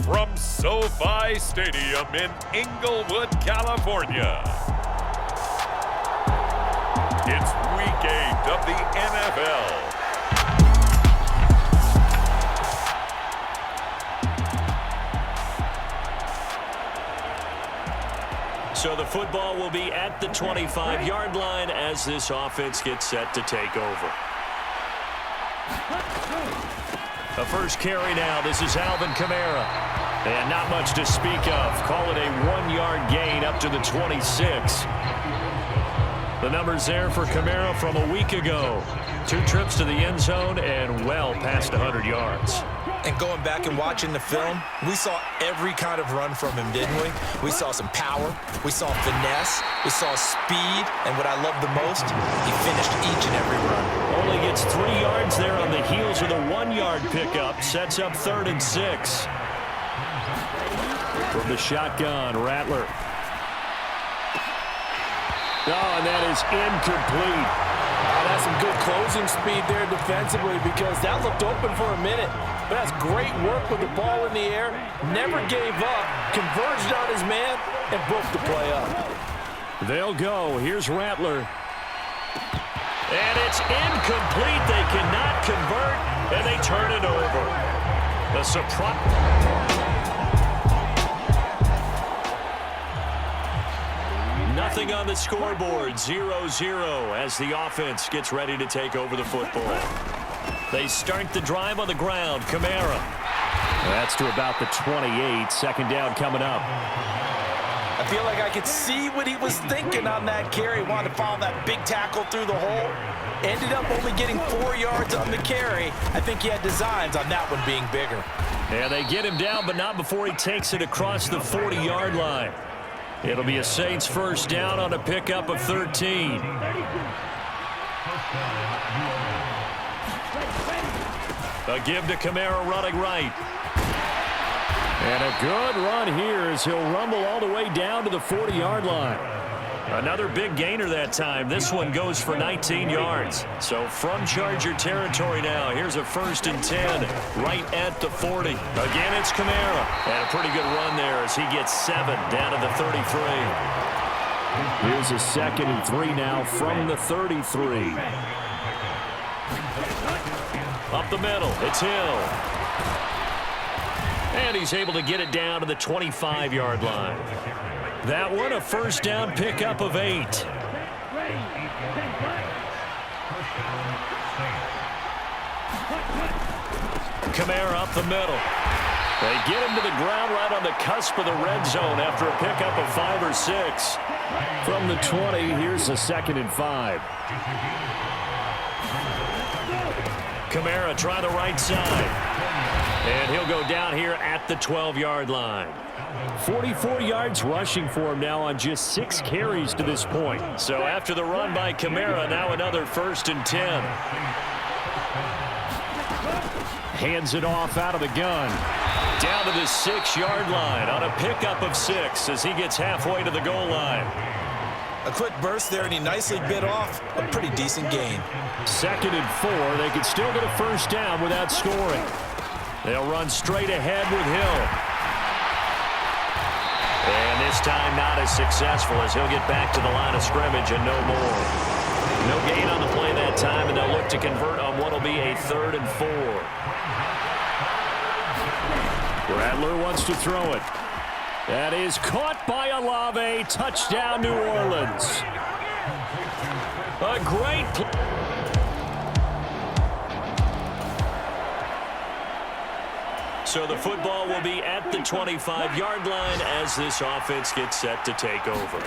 from SoFi Stadium in Inglewood, California. It's Week 8 of the NFL. So the football will be at the 25-yard line as this offense gets set to take over. The first carry now. This is Alvin Kamara. And not much to speak of. Call it a 1-yard gain up to the 26. The numbers there for Kamara from a week ago. 2 trips to the end zone and well past 100 yards. And going back and watching the film, we saw every kind of run from him, didn't we? We saw some power, we saw finesse, we saw speed, and what I love the most, he finished each and every run. Only gets 3 yards there on the heels of the 1-yard pickup. Sets up 3rd and 6. From the shotgun, Rattler. Oh, and that is incomplete. That's some good closing speed there defensively because that looked open for a minute. But that's great work with the ball in the air. Never gave up, converged on his man, and broke the play up. They'll go. Here's Rattler. And it's incomplete. They cannot convert, and they turn it over. The surprise. Nothing on the scoreboard, 0-0 as the offense gets ready to take over the football. They start the drive on the ground. Kamara. That's to about the 28. 2nd down coming up. I feel like I could see what he was thinking on that carry. Wanted to follow that big tackle through the hole. Ended up only getting 4 yards on the carry. I think he had designs on that one being bigger. Yeah, they get him down, but not before he takes it across the 40-yard line. It'll be a Saints first down on a pickup of 13. A give to Kamara running right. And a good run here as he'll rumble all the way down to the 40-yard line. Another big gainer that time. This one goes for 19 yards. So from Charger territory now, here's a 1st and 10 right at the 40. Again, it's Kamara. And a pretty good run there as he gets 7 down to the 33. Here's a 2nd and 3 now from the 33. Up the middle, it's Hill. And he's able to get it down to the 25-yard line. That one, a first down pickup of 8. Kamara up the middle. They get him to the ground right on the cusp of the red zone after a pickup of 5 or 6. From the 20, here's a 2nd and 5. Kamara try the right side. And he'll go down here at the 12-yard line. 44 yards rushing for him now on just 6 carries to this point. So after the run by Kamara, now another 1st and 10. Hands it off out of the gun. Down to the 6-yard line on a pickup of 6 as he gets halfway to the goal line. A quick burst there, and he nicely bit off a pretty decent gain. 2nd and 4. They could still get a first down without scoring. They'll run straight ahead with Hill. And this time not as successful as he'll get back to the line of scrimmage and no more. No gain on the play that time, and they'll look to convert on what will be a 3rd and 4. Rattler wants to throw it. That is caught by Olave. Touchdown, New Orleans. A great play. So the football will be at the 25-yard line as this offense gets set to take over.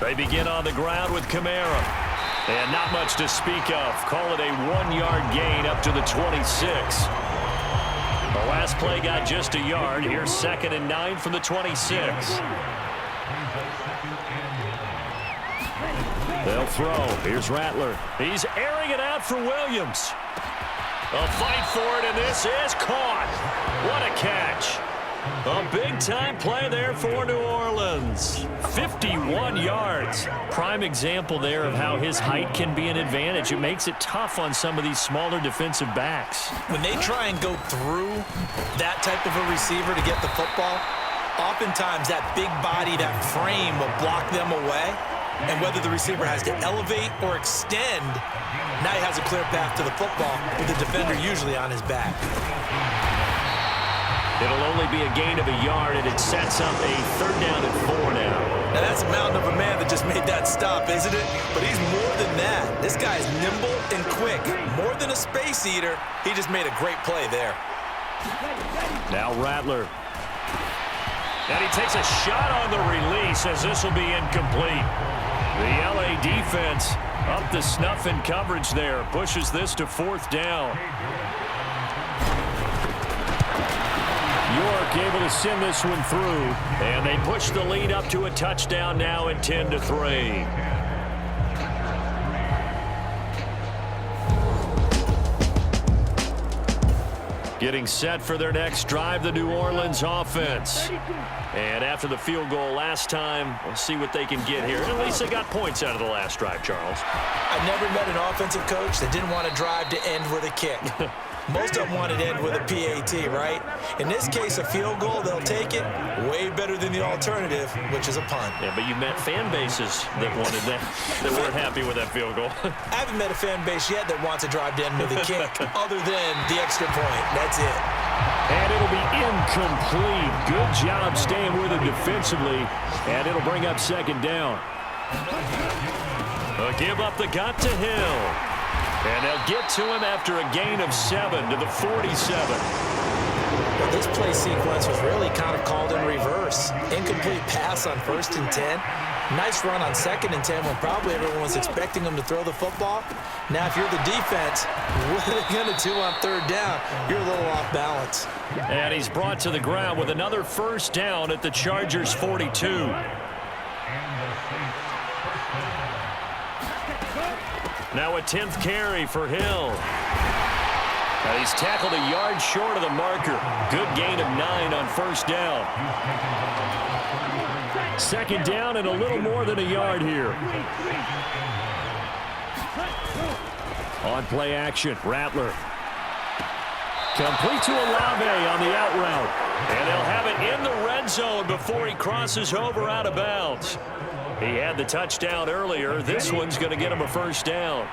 They begin on the ground with Kamara. And not much to speak of. Call it a 1-yard gain up to the 26. The last play got just a yard. Here's 2nd and 9 from the 26. They'll throw. Here's Rattler. He's airing it out for Williams. A fight for it, and this is caught. What a catch. A big-time play there for New Orleans. 51 yards. Prime example there of how his height can be an advantage. It makes it tough on some of these smaller defensive backs. When they try and go through that type of a receiver to get the football, oftentimes that big body, that frame will block them away. And whether the receiver has to elevate or extend, now he has a clear path to the football with the defender usually on his back. It'll only be a gain of a yard, and it sets up a 3rd down and 4 now. Now, that's a mountain of a man that just made that stop, isn't it? But he's more than that. This guy is nimble and quick. More than a space eater, he just made a great play there. Now Rattler. And he takes a shot on the release as this will be incomplete. The LA defense up to snuff in coverage there. Pushes this to 4th down. York able to send this one through. And they push the lead up to a touchdown now at 10-3. Getting set for their next drive, the New Orleans offense. And after the field goal last time, we'll see what they can get here. At least they got points out of the last drive, Charles. I never met an offensive coach that didn't want to drive to end with a kick. Most of them wanted to end with a PAT, right? In this case, a field goal, they'll take it. Way better than the alternative, which is a punt. Yeah, but you met fan bases that wanted that, that weren't happy with that field goal. I haven't met a fan base yet that wants to drive to end with a kick, other than the extra point. That's it. And it'll be incomplete. Good job staying with him defensively. And it'll bring up 2nd down. A give up the got to Hill. And they'll get to him after a gain of 7 to the 47. Well, this play sequence was really kind of called in reverse. Incomplete pass on 1st and 10. Nice run on 2nd and 10 when probably everyone was expecting him to throw the football. Now, if you're the defense, what are they going to do on 3rd down? You're a little off balance. And he's brought to the ground with another 1st down at the Chargers' 42. Now a 10th carry for Hill. And he's tackled a yard short of the marker. Good gain of 9 on 1st down. 2nd down and a little more than a yard here. On play action, Rattler. Complete to Olave on the out route. And they'll have it in the red zone before he crosses over out of bounds. He had the touchdown earlier. This one's going to get him a 1st down.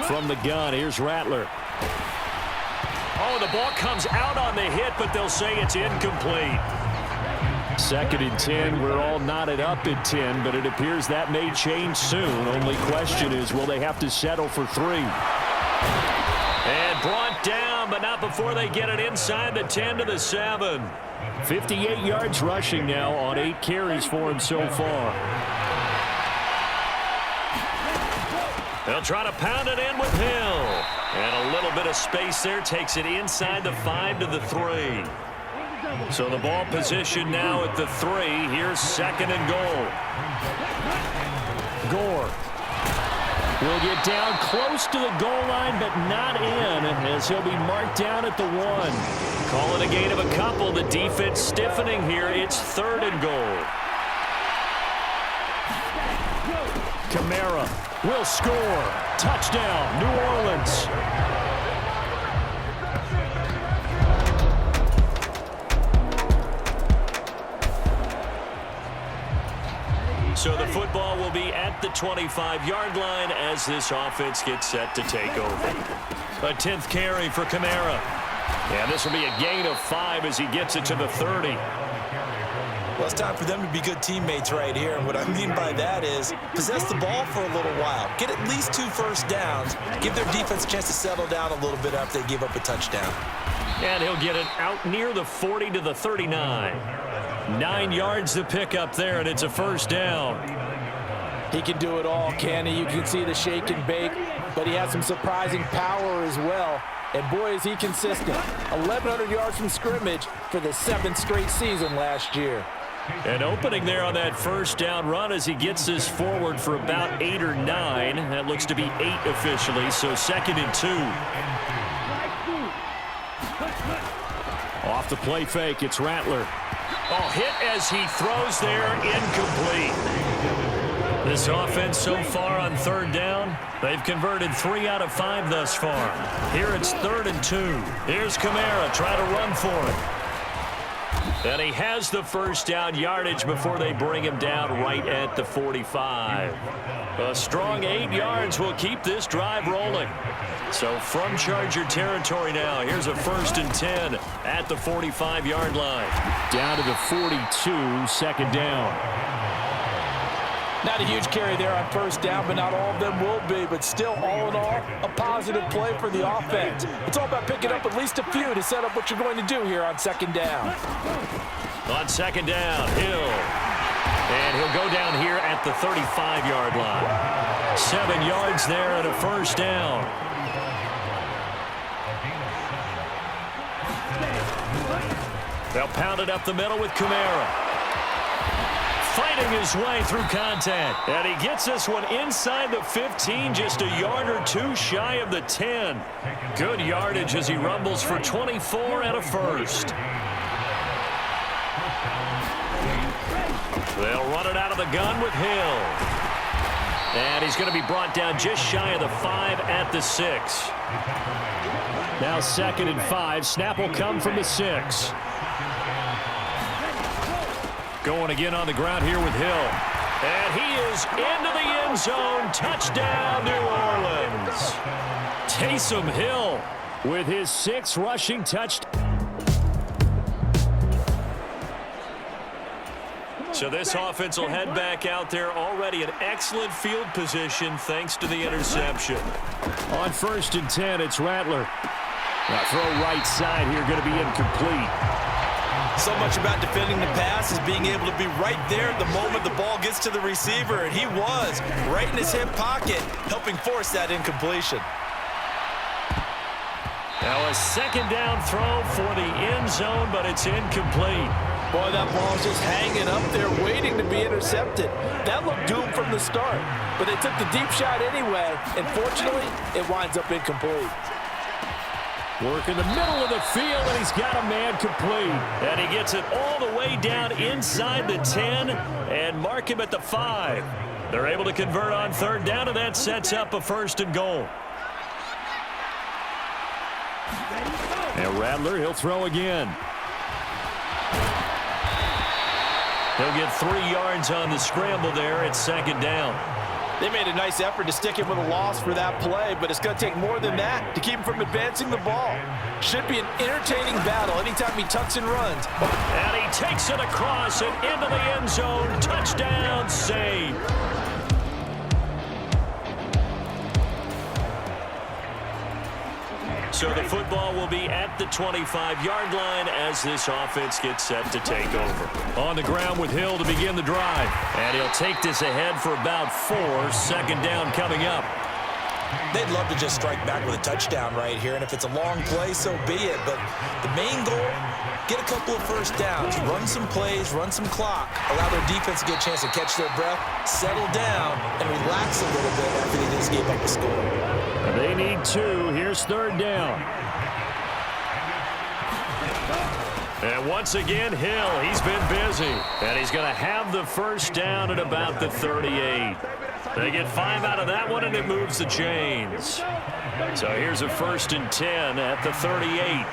From the gun, here's Rattler. Oh, the ball comes out on the hit, but they'll say it's incomplete. 2nd and 10. We're all knotted up at 10, but it appears that may change soon. Only question is, will they have to settle for 3? And brought down, but not before they get it inside the 10 to the 7. 58 yards rushing now on 8 carries for him so far. They'll try to pound it in with Hill. And a little bit of space there takes it inside the 5 to the 3. So the ball position now at the 3. Here's 2nd and goal. Gore will get down close to the goal line, but not in, as he'll be marked down at the 1. Call it a gain of a couple. The defense stiffening here. It's 3rd and goal. Kamara will score. Touchdown, New Orleans. So the football will be at the 25-yard line as this offense gets set to take over. A 10th carry for Kamara. And this will be a gain of 5 as he gets it to the 30. Well, it's time for them to be good teammates right here. And what I mean by that is possess the ball for a little while. Get at least 2 first downs. Give their defense a chance to settle down a little bit after they give up a touchdown. And he'll get it out near the 40 to the 39. 9 yards to pick up there, and it's a 1st down. He can do it all, can he? You can see the shake and bake, but he has some surprising power as well. And boy, is he consistent. 1,100 yards from scrimmage for the 7th straight season last year. And opening there on that 1st down run as he gets this forward for about 8 or 9. That looks to be 8 officially, so 2nd and 2. Off the play fake, it's Rattler. Oh, hit as he throws there, incomplete. This offense so far on third down, they've converted 3 out of 5 thus far. Here it's 3rd and 2. Here's Kamara trying to run for it. And he has the first down yardage before they bring him down right at the 45. A strong 8 yards will keep this drive rolling. So from Charger territory now, here's a 1st and 10 at the 45-yard line. Down to the 42, 2nd down. Not a huge carry there on 1st down, but not all of them will be. But still, all in all, a positive play for the offense. It's all about picking up at least a few to set up what you're going to do here on 2nd down. On 2nd down, Hill. And he'll go down here at the 35-yard line. 7 yards there and a 1st down. They'll pound it up the middle with Kamara. Fighting his way through contact. And he gets this one inside the 15, just a yard or 2 shy of the 10. Good yardage as he rumbles for 24 and a 1st. They'll run it out of the gun with Hill. And he's going to be brought down just shy of the 5 at the 6. Now 2nd and 5. Snap will come from the 6. Going again on the ground here with Hill. And he is into the end zone. Touchdown, New Orleans. Taysom Hill with his 6th rushing touchdown. So this offense will head back out there, already in excellent field position thanks to the interception. On 1st and 10, it's Rattler. Now throw right side here, going to be incomplete. So much about defending the pass is being able to be right there at the moment the ball gets to the receiver, and he was right in his hip pocket, helping force that incompletion. Now a 2nd down throw for the end zone, but it's incomplete. Boy, that ball's just hanging up there waiting to be intercepted. That looked doomed from the start, but they took the deep shot anyway, and fortunately, it winds up incomplete. Work in the middle of the field, and he's got a man complete. And he gets it all the way down inside the 10 and mark him at the 5. They're able to convert on 3rd down, and that sets up a 1st and goal. And Rattler, he'll throw again. He'll get 3 yards on the scramble there at 2nd down. They made a nice effort to stick him with a loss for that play, but it's going to take more than that to keep him from advancing the ball. Should be an entertaining battle anytime he tucks and runs. And he takes it across and into the end zone. Touchdown save. So the football will be at the 25-yard line as this offense gets set to take over. On the ground with Hill to begin the drive. And he'll take this ahead for about 4. 2nd down coming up. They'd love to just strike back with a touchdown right here, and if it's a long play, so be it. But the main goal, get a couple of 1st downs, run some plays, run some clock, allow their defense to get a chance to catch their breath, settle down, and relax a little bit after they just gave up a score. They need 2. Here's 3rd down. And once again, Hill, he's been busy. And he's going to have the 1st down at about the 38. They get 5 out of that one, and it moves the chains. So here's a 1st and 10 at the 38.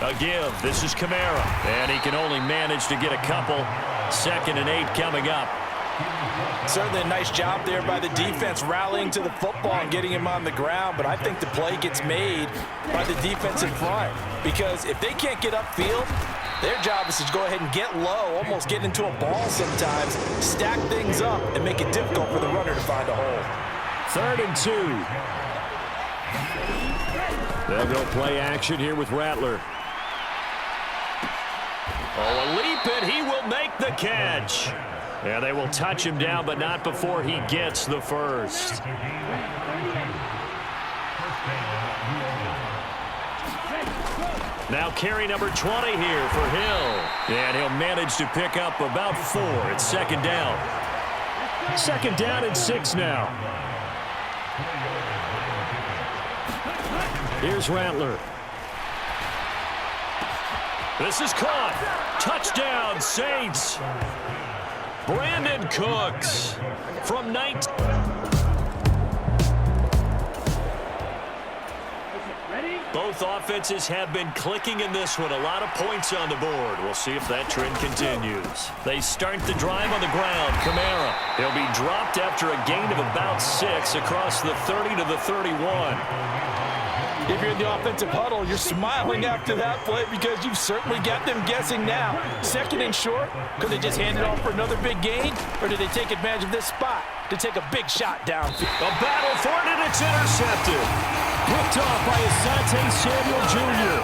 A give. This is Kamara. And he can only manage to get a couple. 2nd and 8 coming up. Certainly a nice job there by the defense rallying to the football and getting him on the ground, but I think the play gets made by the defense in front, because if they can't get upfield, their job is to go ahead and get low, almost get into a ball sometimes, stack things up, and make it difficult for the runner to find a hole. 3rd and 2. They'll go play action here with Rattler. Oh, a leap, and he will make the catch. Yeah, they will touch him down, but not before he gets the 1st. Now carry number 20 here for Hill. And he'll manage to pick up about 4. It's 2nd down. 2nd down and 6 now. Here's Rattler. This is caught. Touchdown, Saints. Brandon Cooks from 19. Both offenses have been clicking in this one. A lot of points on the board. We'll see if that trend continues. They start the drive on the ground. Kamara. He'll be dropped after a gain of about 6 across the 30 to the 31. If you're in the offensive huddle, you're smiling after that play because you've certainly got them guessing now. Second and short, could they just hand it off for another big gain, or did they take advantage of this spot to take a big shot downfield? A battle for it, and it's intercepted. Picked off by Asante Samuel Jr.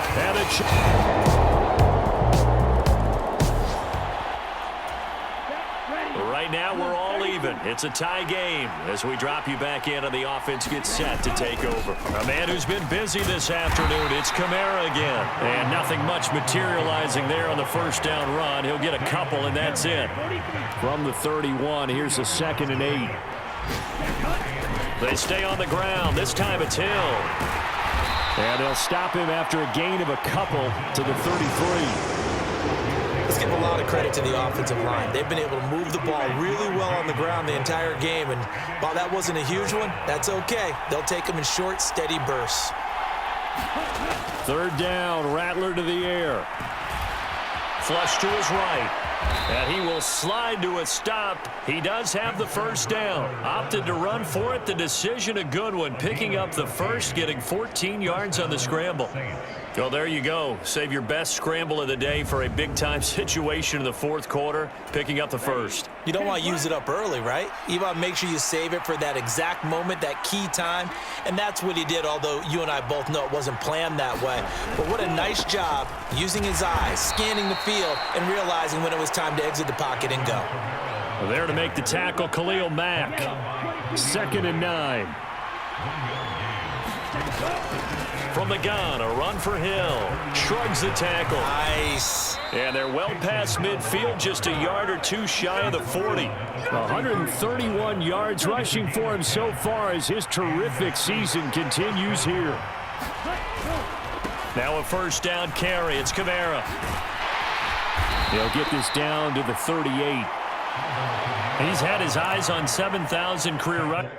And right now, we're all even. It's a tie game as we drop you back in and the offense gets set to take over. A man who's been busy this afternoon, it's Kamara again. And nothing much materializing there on the first down run. He'll get a couple, and that's it. From the 31, here's a 2nd and 8. They stay on the ground. This time it's Hill. And they'll stop him after a gain of a couple to the 33. Let's give a lot of credit to the offensive line. They've been able to move the ball really well on the ground the entire game, and while that wasn't a huge one, that's okay. They'll take them in short, steady bursts. 3rd down, Rattler to the air. Flush to his right. And he will slide to a stop. He does have the first down. Opted to run for it. The decision a good one. Picking up the first, getting 14 yards on the scramble. Well, there you go. Save your best scramble of the day for a big-time situation in the 4th quarter, picking up the first. You don't want to use it up early, right? You want to make sure you save it for that exact moment, that key time, and that's what he did, although you and I both know it wasn't planned that way. But what a nice job using his eyes, scanning the field, and realizing when it was time to exit the pocket and go. There to make the tackle, Khalil Mack. 2nd and 9. From the gun, a run for Hill. Shrugs the tackle. Nice. And they're well past midfield, just a yard or two shy of the 40. 131 yards rushing for him so far as his terrific season continues here. Now a first down carry. It's Kamara. They'll get this down to the 38. He's had his eyes on 7,000 career runs.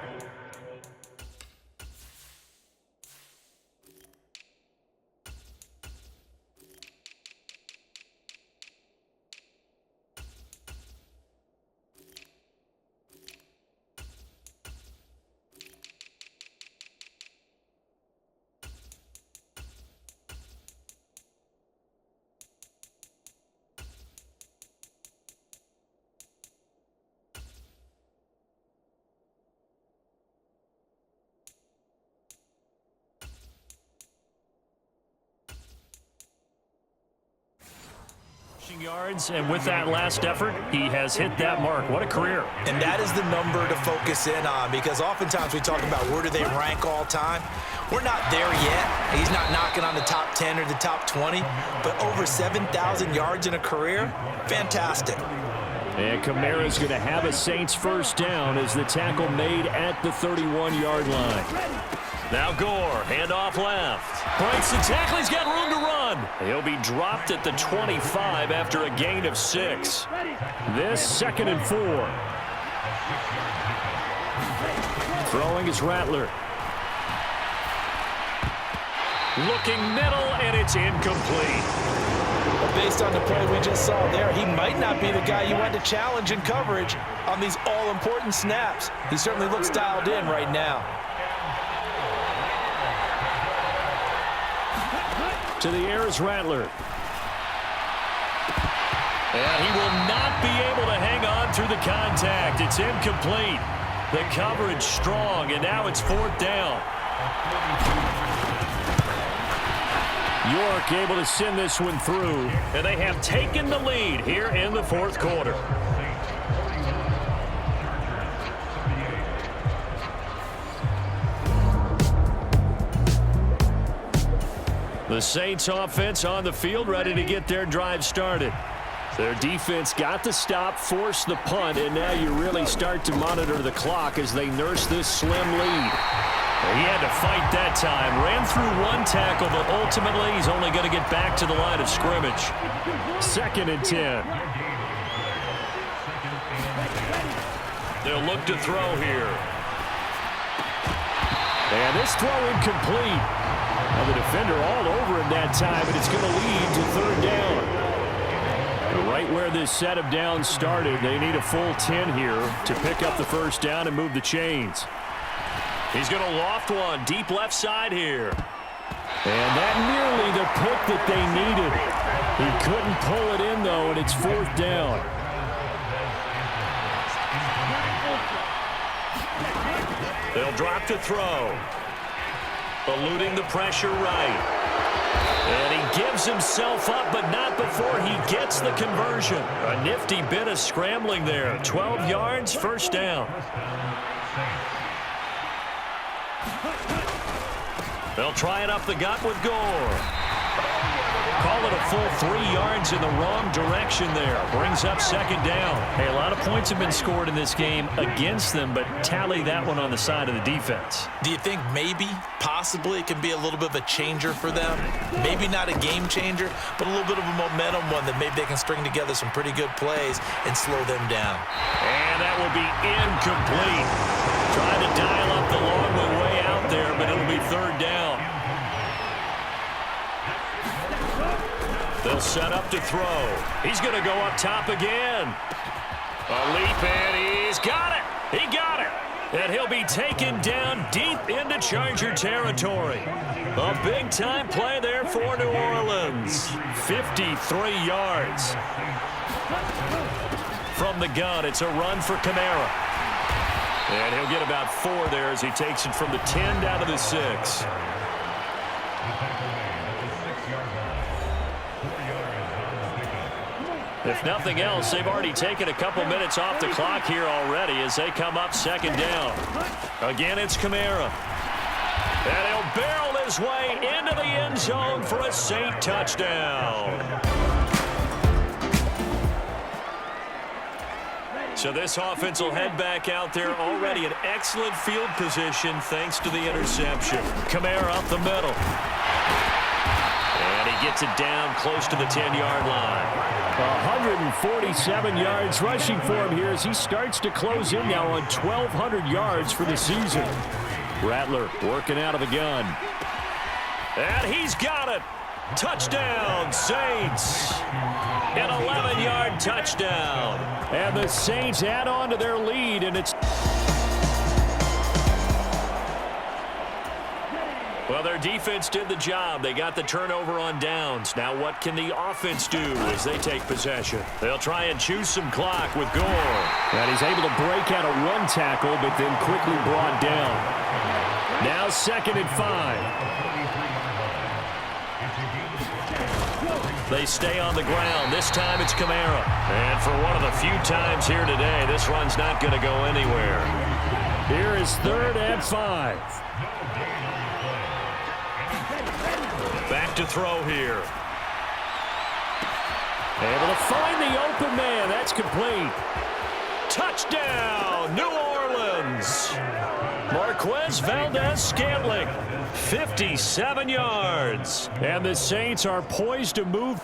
Yards, and with that last effort, he has hit that mark. What a career. And that is the number to focus in on, because oftentimes we talk about where do they rank all time. We're not there yet. He's not knocking on the top 10 or the top 20, but over 7,000 yards in a career, fantastic. And Kamara's going to have a Saints first down as the tackle made at the 31-yard line. Now Gore, handoff left. Breaks the tackle, he's got room to run. He'll be dropped at the 25 after a gain of 6. This 2nd and 4. Throwing is Rattler. Looking middle, and it's incomplete. But based on the play we just saw there, he might not be the guy you want to challenge in coverage on these all-important snaps. He certainly looks dialed in right now. To the air is Rattler. And he will not be able to hang on through the contact. It's incomplete. The coverage strong, and now it's 4th down. York able to send this one through, and they have taken the lead here in the 4th quarter. The Saints offense on the field, ready to get their drive started. Their defense got the stop, forced the punt, and now you really start to monitor the clock as they nurse this slim lead. He had to fight that time. Ran through one tackle, but ultimately he's only going to get back to the line of scrimmage. 2nd and 10. They'll look to throw here. And this throw incomplete. Now the defender all over him that time, and it's going to lead to 3rd down. Right where this set of downs started, they need a full 10 here to pick up the 1st down and move the chains. He's going to loft one deep left side here. And that nearly the pick that they needed. He couldn't pull it in, though, and it's 4th down. They'll drop to throw. Eluding the pressure right. And he gives himself up, but not before he gets the conversion. A nifty bit of scrambling there. 12 yards, 1st down. They'll try it up the gut with Gore. Call it a full 3 yards in the wrong direction there. Brings up 2nd down. Hey, a lot of points have been scored in this game against them, but tally that one on the side of the defense. Do you think maybe, possibly, it can be a little bit of a changer for them? Maybe not a game changer, but a little bit of a momentum one that maybe they can string together some pretty good plays and slow them down. And that will be incomplete. Trying to dial up the long way out there, but it'll be 3rd down. They'll set up to throw. He's going to go up top again. A leap, and he's got it. He got it. And he'll be taken down deep into Charger territory. A big-time play there for New Orleans. 53 yards. From the gun, it's a run for Kamara. And he'll get about 4 there as he takes it from the 10 down to the 6. If nothing else, they've already taken a couple minutes off the clock here already as they come up 2nd down. Again, it's Kamara. And he'll barrel his way into the end zone for a Saint touchdown. So this offense will head back out there already in excellent field position thanks to the interception. Kamara up the middle. And he gets it down close to the 10-yard line. 147 yards rushing for him here as he starts to close in now on 1,200 yards for the season. Rattler working out of the gun. And he's got it. Touchdown, Saints. An 11-yard touchdown. And the Saints add on to their lead, and it's... Well, their defense did the job. They got the turnover on downs. Now what can the offense do as they take possession? They'll try and choose some clock with Gore. And he's able to break out a run tackle, but then quickly brought down. Now 2nd and 5. They stay on the ground. This time it's Kamara. And for one of the few times here today, this run's not going to go anywhere. Here is 3rd and 5. Back to throw here. Able to find the open man. That's complete. Touchdown, New Orleans. Marquez Valdez-Scantling, 57 yards. And the Saints are poised to move.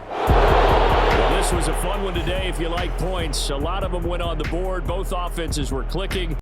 Well, this was a fun one today if you like points. A lot of them went on the board. Both offenses were clicking.